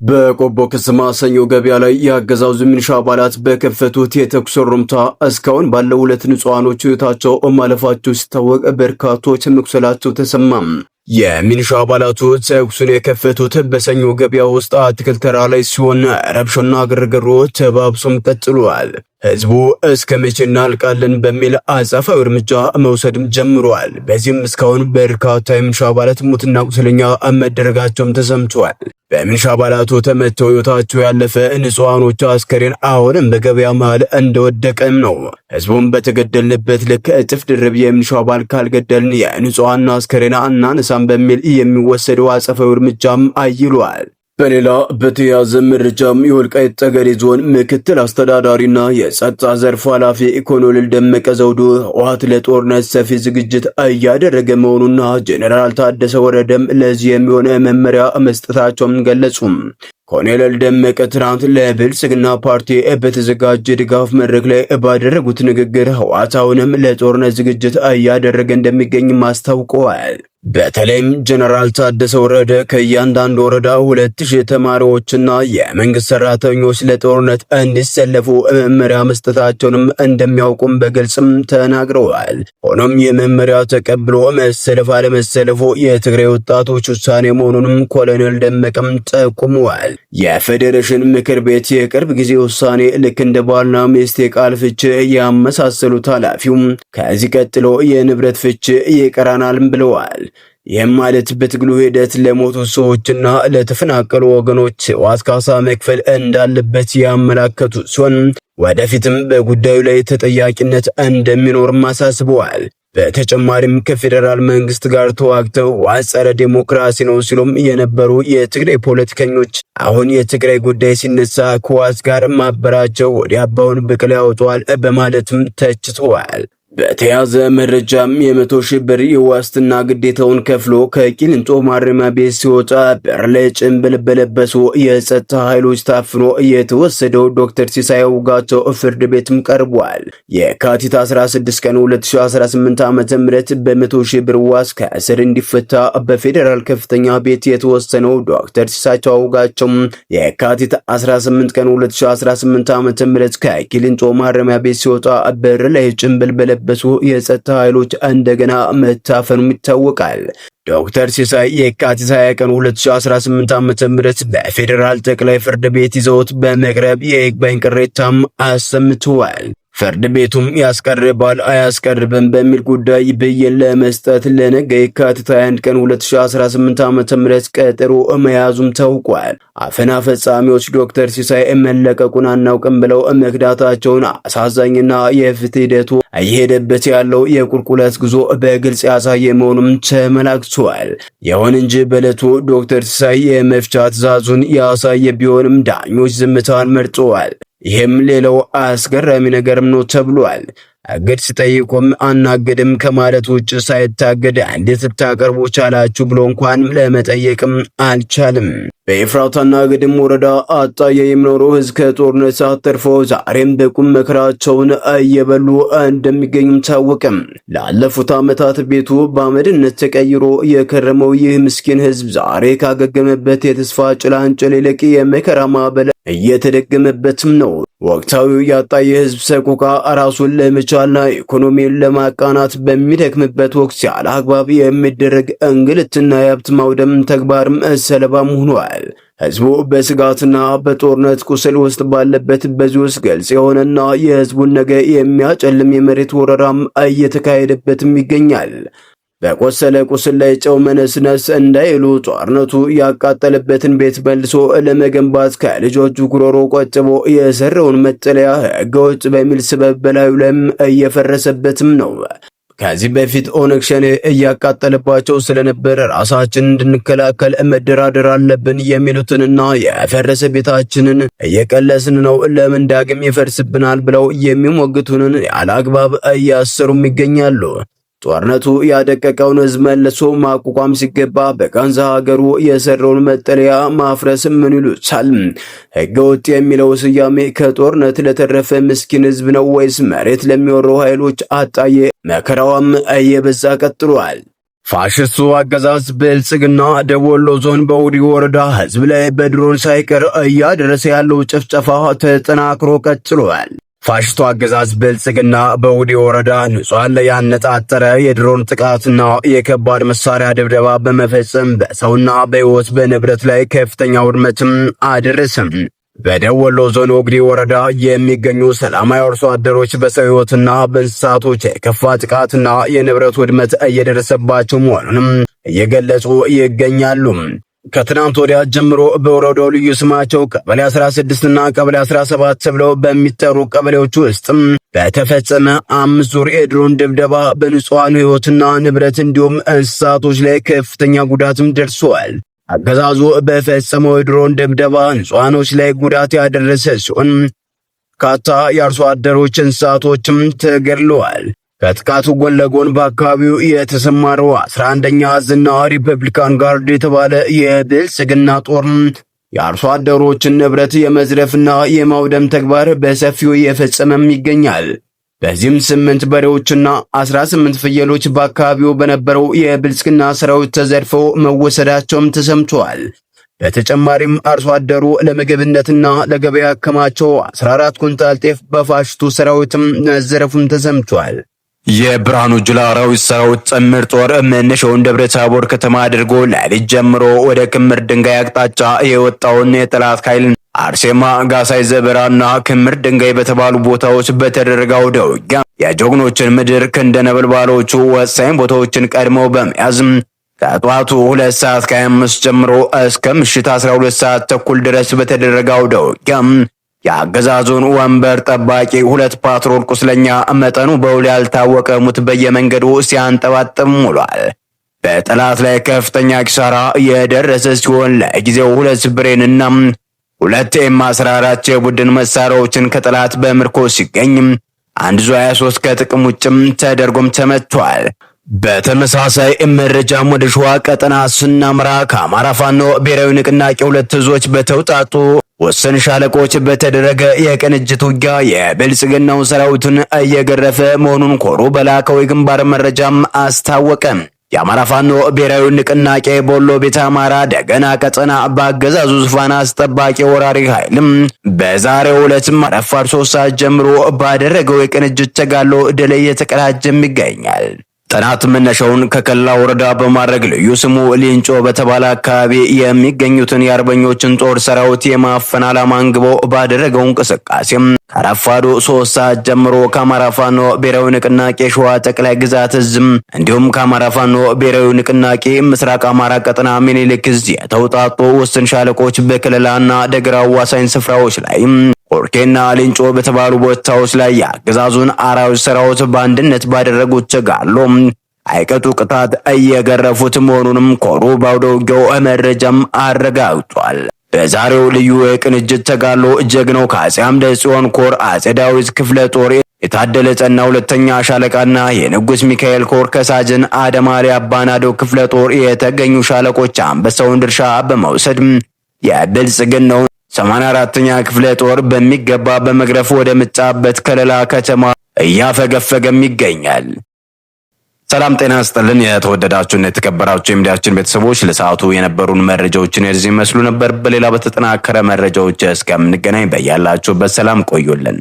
በቆቦ ከተማ ሰኞ ገበያ ላይ የአገዛዙ ሚሊሻ አባላት በከፈቱት የተኩስ ሩምታ እስካሁን ባለው 2 ንጹሃኖች ሕይወታቸው ማለፋቸው ሲታወቅ በርካቶች መቁሰላቸው ተሰማም። የሚሊሻ አባላቱ ተኩሱን የከፈቱት በሰኞ ገበያ ውስጥ አትክልት ተራ ላይ ሲሆን ረብሻና ግርግሩ ተባብሶም ቀጥሏል። ህዝቡ እስከ መቼ እናልቃለን በሚል አጸፋዊ እርምጃ መውሰድም ጀምሯል። በዚህም እስካሁን በርካታ የሚሊሻ አባላት ሙትና ቁስለኛ መደረጋቸውም ተሰምቷል። በሚሊሻ አባላቱ ተመተው ሕይወታቸው ያለፈ ንጹሃኖች አስከሬን አሁንም በገበያ መሃል እንደወደቀም ነው። ህዝቡም በተገደልንበት ልክ እጥፍ ድርብ የሚሊሻ አባል ካልገደልን የንጹሃን አስከሬን አናነሳም በሚል የሚወሰደው አጸፋዊ እርምጃም አይሏል። በሌላ በተያዘ መረጃም የወልቃይት ጠገዴ ዞን ምክትል አስተዳዳሪና የጸጥታ ዘርፍ ኃላፊ ኮሎኔል ደመቀ ዘውዱ ህወሓት ለጦርነት ሰፊ ዝግጅት እያደረገ መሆኑና ጄኔራል ታደሰ ወረደም ለዚህ የሚሆን መመሪያ መስጠታቸውን ገለጹ። ኮሎኔል ደመቀ ትናንት ለብልጽግና ፓርቲ በተዘጋጀ ድጋፍ መድረክ ላይ ባደረጉት ንግግር ህወሓት አሁንም ለጦርነት ዝግጅት እያደረገ እንደሚገኝ አስታውቀዋል። በተለይም ጄኔራል ታደሰ ወረደ ከእያንዳንዱ ወረዳ 2000 ተማሪዎችና የመንግስት ሰራተኞች ለጦርነት እንዲሰለፉ መመሪያ መስጠታቸውንም እንደሚያውቁም በግልጽም ተናግረዋል። ሆኖም የመመሪያ ተቀብሎ መሰለፍ አለመሰለፉ የትግራይ ወጣቶች ውሳኔ መሆኑንም ኮሎኔል ደመቀም ጠቁመዋል። የፌዴሬሽን ምክር ቤት የቅርብ ጊዜ ውሳኔ ልክ እንደ ባልና ሚስት የቃል ፍች ያመሳሰሉት ኃላፊውም ከዚህ ቀጥሎ የንብረት ፍች ይቀራናል ብለዋል። ይህም ማለት በትግሉ ሂደት ለሞቱ ሰዎችና ለተፈናቀሉ ወገኖች ህወሓት ካሳ መክፈል እንዳለበት ያመላከቱ ሲሆን ወደፊትም በጉዳዩ ላይ ተጠያቂነት እንደሚኖርም አሳስበዋል። በተጨማሪም ከፌዴራል መንግስት ጋር ተዋግተው ጸረ ዴሞክራሲ ነው ሲሉም የነበሩ የትግራይ ፖለቲከኞች አሁን የትግራይ ጉዳይ ሲነሳ ከህወሓት ጋር ማበራቸው ወዲያ አባውን ብቅል ያወጣዋል በማለትም ተችተዋል። በተያዘ መረጃም የ100,000 ብር የዋስትና ግዴታውን ከፍሎ ከቂሊንጦ ማረሚያ ቤት ሲወጣ በር ላይ ጭንብል በለበሱ የጸጥታ ኃይሎች ታፍኖ የተወሰደው ዶክተር ሲሳይ አውጋቸው ፍርድ ቤትም ቀርቧል። የካቲት 16 ቀን 2018 ዓ.ም በ100,000 ብር ዋስ ከእስር እንዲፈታ በፌዴራል ከፍተኛ ቤት የተወሰነው ዶክተር ሲሳይ አውጋቸው የካቲት 18 ቀን 2018 ዓ.ም ከቂሊንጦ ማረሚያ ቤት ሲወጣ በር ላይ ጭንብል በለበሱ የጸጥታ ኃይሎች እንደገና መታፈኑም ይታወቃል። ዶክተር ሲሳይ የካቲት 20 ቀን 2018 ዓ.ም በፌዴራል ጠቅላይ ፍርድ ቤት ይዘውት በመቅረብ የይግባኝ ቅሬታም አሰምተዋል። ፍርድ ቤቱም ያስቀርባል አያስቀርብም በሚል ጉዳይ ብይን ለመስጠት ለነገ የካቲት 21 ቀን 2018 ዓ.ም ቀጠሮ መያዙም ታውቋል። አፈና ፈጻሚዎች ዶክተር ሲሳይ መለቀቁን አናውቅም ብለው መክዳታቸውን አሳዛኝና የፍትህ ሂደቱ እየሄደበት ያለው የቁልቁለት ጉዞ በግልጽ ያሳየ መሆኑም ተመላክቷል። ይሁን እንጂ በዕለቱ ዶክተር ሲሳይ የመፍቻ ትዕዛዙን ያሳየ ቢሆንም ዳኞች ዝምታን መርጠዋል። ይህም ሌላው አስገራሚ ነገርም ነው ተብሏል። እግድ ሲጠይቁም አናግድም ከማለት ውጭ ሳይታገድ እንዴት ልታቀርቡ ቻላችሁ ብሎ እንኳን ለመጠየቅም አልቻልም። በኤፍራታና ግድም ወረዳ አጣዬ የሚኖሩ ህዝብ ከጦርነት ተርፈው ዛሬም በቁም መከራቸውን እየበሉ እንደሚገኙም ታወቀም። ላለፉት ዓመታት ቤቱ በአመድነት ተቀይሮ የከረመው ይህ ምስኪን ህዝብ ዛሬ ካገገመበት የተስፋ ጭላንጭል ይልቅ የመከራ ማዕበል እየተደገመበትም ነው። ወቅታዊ ያጣዬ ህዝብ ሰቆቃ ራሱን ለመቻልና ኢኮኖሚን ለማቃናት በሚደክምበት ወቅት ያለ አግባብ የሚደረግ እንግልትና የሀብት ማውደም ተግባርም ሰለባም ሆኗል። ህዝቡ በስጋትና በጦርነት ቁስል ውስጥ ባለበት በዚህ ውስጥ ግልጽ የሆነና የህዝቡን ነገ የሚያጨልም የመሬት ወረራም እየተካሄደበትም ይገኛል። በቆሰለ ቁስል ላይ ጨው መነስነስ እንዳይሉ ጦርነቱ ያቃጠለበትን ቤት መልሶ ለመገንባት ከልጆቹ ጉሮሮ ቆጥቦ የሰራውን መጠለያ ህገወጥ በሚል ስበብ በላዩ ላይም እየፈረሰበትም ነው። ከዚህ በፊት ኦነግ ሸኔ እያቃጠለባቸው ስለነበር ራሳችንን እንድንከላከል መደራደር አለብን የሚሉትንና የፈረሰ ቤታችንን እየቀለስን ነው ለምን ዳግም ይፈርስብናል ብለው የሚሞግቱንን ያለ አግባብ እያሰሩም ይገኛሉ። ጦርነቱ ያደቀቀውን ህዝብ መልሶ ማቋቋም ሲገባ በጋንዛ ሀገሩ የሰራውን መጠለያ ማፍረስ ምን ይሉታል? ህገወጥ የሚለው ስያሜ ከጦርነት ለተረፈ ምስኪን ህዝብ ነው ወይስ መሬት ለሚወሩ ኃይሎች? አጣዬ መከራዋም እየበዛ ቀጥሏል። ፋሽስቱ አገዛዝ ብልጽግና ደቡብ ወሎ ዞን በውዲ ወረዳ ህዝብ ላይ በድሮን ሳይቀር እያደረሰ ያለው ጭፍጨፋ ተጠናክሮ ቀጥሏል። ፋሽስቱ አገዛዝ ብልጽግና በውዲ ወረዳ ንጹሃን ላይ ያነጣጠረ የድሮን ጥቃትና የከባድ መሳሪያ ድብደባ በመፈጸም በሰውና በህይወት በንብረት ላይ ከፍተኛ ውድመትም አደረሰም። በደቡብ ወሎ ዞን ወግዲ ወረዳ የሚገኙ ሰላማዊ አርሶ አደሮች በሰው ህይወትና በእንስሳቶች የከፋ ጥቃትና የንብረት ውድመት እየደረሰባቸው መሆኑንም እየገለጹ ይገኛሉ። ከትናንት ወዲያ ጀምሮ በወረዳው ልዩ ስማቸው ቀበሌ 16 እና ቀበሌ 17 ተብለው በሚጠሩ ቀበሌዎች ውስጥ በተፈጸመ 5 ዙር የድሮን ድብደባ በንጹሃን ህይወትና ንብረት እንዲሁም እንስሳቶች ላይ ከፍተኛ ጉዳትም ደርሷል። አገዛዙ በፈጸመው የድሮን ድብደባ ንጹሃኖች ላይ ጉዳት ያደረሰ ሲሆን በርካታ የአርሶ አደሮች እንስሳቶችም ተገድለዋል። ከጥቃቱ ጎን ለጎን በአካባቢው የተሰማረው 11ኛ እዝና ሪፐብሊካን ጋርድ የተባለ የብልጽግና ጦር የአርሶ አደሮችን ንብረት የመዝረፍና የማውደም ተግባር በሰፊው እየፈጸመም ይገኛል። በዚህም 8 በሬዎችና 18 ፍየሎች በአካባቢው በነበረው የብልጽግና ሰራዊት ተዘርፈው መወሰዳቸውም ተሰምቷል። በተጨማሪም አርሶ አደሩ ለምግብነትና ለገበያ ያከማቸው 14 ኩንታል ጤፍ በፋሽቱ ሰራዊትም መዘረፉም ተሰምቷል። የብርሃኑ ጁላ አራዊት ሰራዊት ጥምር ጦር መነሻውን ደብረ ታቦር ከተማ አድርጎ ሌሊት ጀምሮ ወደ ክምር ድንጋይ አቅጣጫ የወጣውን የጠላት ኃይል አርሴማ፣ ጋሳይ ዘበራና ክምር ድንጋይ በተባሉ ቦታዎች በተደረገው ውጊያ የጀግኖችን ምድር ክንደ ነበልባሎቹ ወሳኝ ቦታዎችን ቀድመው በመያዝ ከጠዋቱ 2 ሰዓት ከ25 ጀምሮ እስከ ምሽት 12 ሰዓት ተኩል ድረስ በተደረገው ውጊያ የአገዛዙን ወንበር ጠባቂ 2 ፓትሮል ቁስለኛ መጠኑ በውል ያልታወቀ ሙት በየመንገዱ ሲያንጠባጥም ውሏል። በጠላት ላይ ከፍተኛ ኪሳራ የደረሰ ሲሆን ለጊዜው 2 ብሬንና 2 M14 የቡድን መሳሪያዎችን ከጠላት በምርኮ ሲገኝ 1 ዙ 23 ከጥቅም ውጭም ተደርጎም ተመቷል። በተመሳሳይ መረጃም ወደ ሸዋ ቀጠና ስናምራ ከአማራ ፋኖ ብሔራዊ ንቅናቄ 2 እዞች በተውጣጡ ወሰን ሻለቆች በተደረገ የቅንጅት ውጊያ የብልጽግናው ሰራዊትን እየገረፈ መሆኑን ኮሩ በላከው የግንባር መረጃም አስታወቀ። የአማራ ፋኖ ብሔራዊ ንቅናቄ በወሎ ቤተ አማራ ደገና ቀጠና በአገዛዙ ዙፋን አስጠባቂ ወራሪ ኃይልም በዛሬው ዕለትም ረፋድ 3 ሰዓት ጀምሮ ባደረገው የቅንጅት ተጋድሎ ድል እየተቀዳጀም ይገኛል። ጠላት መነሻውን ከከላ ወረዳ በማድረግ ልዩ ስሙ ሊንጮ በተባለ አካባቢ የሚገኙትን የአርበኞችን ጦር ሰራዊት የማፈን ዓላማ አንግቦ ባደረገው እንቅስቃሴም ከረፋዱ 3 ሰዓት ጀምሮ ከአማራ ፋኖ ብሔራዊ ንቅናቄ ሸዋ ጠቅላይ ግዛት እዝም እንዲሁም ከአማራ ፋኖ ብሔራዊ ንቅናቄ ምስራቅ አማራ ቀጠና ሚኒሊክ እዝ የተውጣጡ ውስን ሻለቆች በክልላና ደገራ አዋሳኝ ስፍራዎች ላይ ቆርኬና ሊንጮ በተባሉ ቦታዎች ላይ የአገዛዙን አራዊት ሰራዊት በአንድነት ባደረጉት ተጋድሎ አይቀጡ ቅጣት እየገረፉት መሆኑንም ኮሩ ባውደ ውጊያው መረጃም አረጋግጧል። በዛሬው ልዩ የቅንጅት ተጋድሎ ጀግናው ከአፄ አምደ ጽዮን ኮር አፄ ዳዊት ክፍለ ጦር የታደለ ጸና 2ኛ ሻለቃና የንጉስ ሚካኤል ኮር ከሳጅን አደማሪ አባናዶ ክፍለ ጦር የተገኙ ሻለቆች አንበሳውን ድርሻ በመውሰድ የብልጽግናው 84ኛ ክፍለ ጦር በሚገባ በመግረፍ ወደ መጣበት ከለላ ከተማ እያፈገፈገም ይገኛል። ሰላም ጤና ይስጥልን። የተወደዳችሁና የተከበራችሁ የሚዲያችን ቤተሰቦች ለሰዓቱ የነበሩን መረጃዎችን እዚህ መስሉ ነበር። በሌላ በተጠናከረ መረጃዎች እስከምንገናኝ በያላችሁበት ሰላም ቆዩልን።